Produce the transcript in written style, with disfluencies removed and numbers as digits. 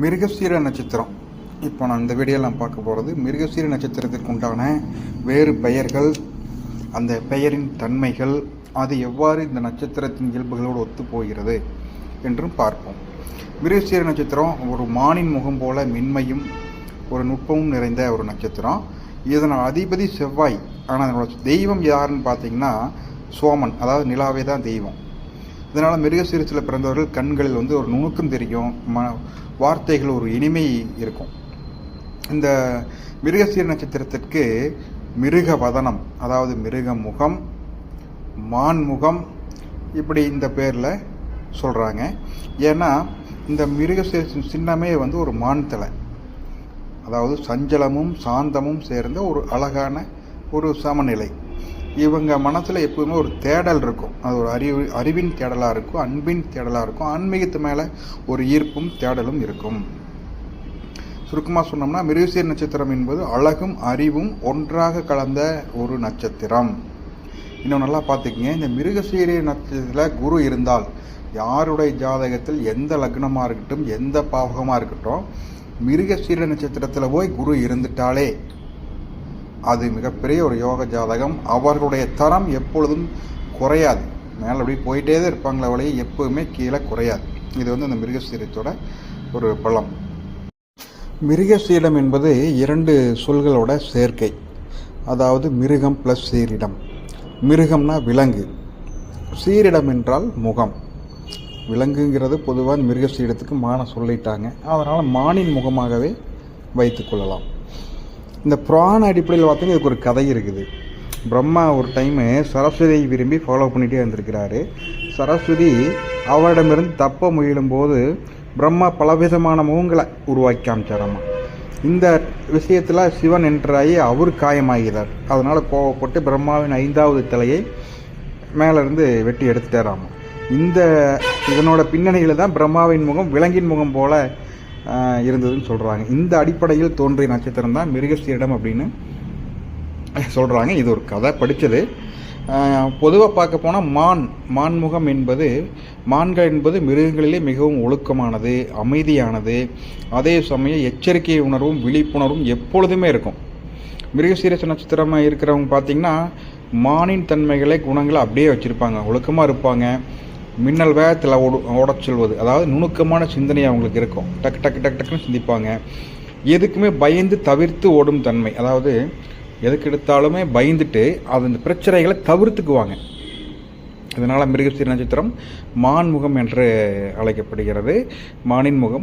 மிருகசீர நட்சத்திரம். இப்போ நான் இந்த வீடியோவில் நான் பார்க்க போகிறது மிருகசீர நட்சத்திரத்திற்கு உண்டான வேறு பெயர்கள், அந்த பெயரின் தன்மைகள், அது எவ்வாறு இந்த நட்சத்திரத்தின் இயல்புகளோடு ஒத்து போகிறது என்றும் பார்ப்போம். மிருகசீர நட்சத்திரம் ஒரு மானின் முகம் போல மென்மையும் ஒரு நுட்பமும் நிறைந்த ஒரு நட்சத்திரம். இதன் அதிபதி செவ்வாய். ஆனால் அதனோட தெய்வம் யாருன்னு பார்த்தீங்கன்னா சோமன், அதாவது நிலாவே தான் தெய்வம். இதனால் மிருகசீரத்தில் பிறந்தவர்கள் கண்களில் ஒரு நுணுக்கம் தெரியும், வார்த்தைகள் ஒரு இனிமை இருக்கும். இந்த மிருகசீர நட்சத்திரத்திற்கு மிருக வதனம், அதாவது மிருக முகம், மான் முகம், இப்படி இந்த பேரில் சொல்கிறாங்க. ஏன்னா இந்த மிருகசீர சின்னமே ஒரு மான் தலை, அதாவது சஞ்சலமும் சாந்தமும் சேர்ந்த ஒரு அழகான ஒரு சமநிலை. இவங்க மனசில் எப்போதுமே ஒரு தேடல் இருக்கும். அது ஒரு அறிவின் தேடலாக இருக்கும், அன்பின் தேடலாக இருக்கும், ஆன்மீகத்து மேலே ஒரு ஈர்ப்பும் தேடலும் இருக்கும். சுருக்கமாக சொன்னோம்னா மிருகசீர நட்சத்திரம் என்பது அழகும் அறிவும் ஒன்றாக கலந்த ஒரு நட்சத்திரம். இன்னும் நல்லா பார்த்துக்கிங்க, இந்த மிருகசீர நட்சத்திரத்தில் குரு இருந்தால் யாருடைய ஜாதகத்தில் எந்த லக்னமாக இருக்கட்டும், எந்த பாவகமாக இருக்கட்டும், மிருகசீர நட்சத்திரத்தில் போய் குரு இருந்துட்டாலே அது மிகப்பெரிய ஒரு யோக ஜாதகம். அவர்களுடைய தரம் எப்பொழுதும் குறையாது, மேலே அப்படி போயிட்டே தான் இருப்பாங்களே வழியே எப்போதுமே கீழே குறையாது. இது அந்த மிருகசீரத்தோட ஒரு பலம். மிருகசீரம் என்பது இரண்டு சொல்களோட சேர்க்கை, அதாவது மிருகம் ப்ளஸ் சீரிடம். மிருகம்னா விலங்கு, சீரிடம் என்றால் முகம். விலங்குங்கிறது பொதுவாக மிருகசீரத்துக்கு மான சொல்லிட்டாங்க, அதனால் மானின் முகமாகவே வைத்து கொள்ளலாம். இந்த புராண அடிப்படையில் பார்த்தீங்கன்னா இதுக்கு ஒரு கதை இருக்குது. பிரம்மா ஒரு டைமு சரஸ்வதியை விரும்பி ஃபாலோ பண்ணிகிட்டே இருந்திருக்கிறாரு. சரஸ்வதி அவரிடமிருந்து தப்ப முயலும்போது பிரம்மா பலவிதமான முகங்களை உருவாக்கி காமிச்சாராமா. இந்த விஷயத்தில் சிவன் என்றாகி அவர் காயமாகிறார். அதனால் கோவப்பட்டு பிரம்மாவின் 5வது தலையை மேலேருந்து வெட்டி எடுத்துட்டாராமா. இதனோட பின்னணியில் தான் பிரம்மாவின் முகம் விலங்கின் முகம் போல இருந்ததுன்னு சொல்கிறாங்க. இந்த அடிப்படையில் தோன்றிய நட்சத்திரம் தான் மிருகசீரிடம் அப்படின்னு சொல்கிறாங்க. இது ஒரு கதை படித்தது. பொதுவாக பார்க்க போனால் மான்முகம் என்பது, மான்கள் என்பது மிருகங்களிலே மிகவும் ஒழுக்கமானது, அமைதியானது, அதே சமயம் எச்சரிக்கை உணர்வும் விழிப்புணர்வும் எப்பொழுதுமே இருக்கும். மிருகசீர நட்சத்திரமாக இருக்கிறவங்க பார்த்திங்கன்னா மானின் தன்மைகளை குணங்களை அப்படியே வச்சுருப்பாங்க. ஒழுக்கமாக இருப்பாங்க, மின்னல் வேகத்தில் ஓடச் சொல்வது, அதாவது நுணுக்கமான சிந்தனை அவங்களுக்கு இருக்கும். டக்கு டக்கு டக்கு டக்குன்னு சிந்திப்பாங்க. எதுக்குமே பயந்து தவிர்த்து ஓடும் தன்மை, அதாவது எதுக்கு எடுத்தாலுமே பயந்துட்டு அந்த பிரச்சனைகளை தவிர்த்துக்குவாங்க. இதனால் மிருகசீர நட்சத்திரம் மான்முகம் என்று அழைக்கப்படுகிறது. மானின் முகம்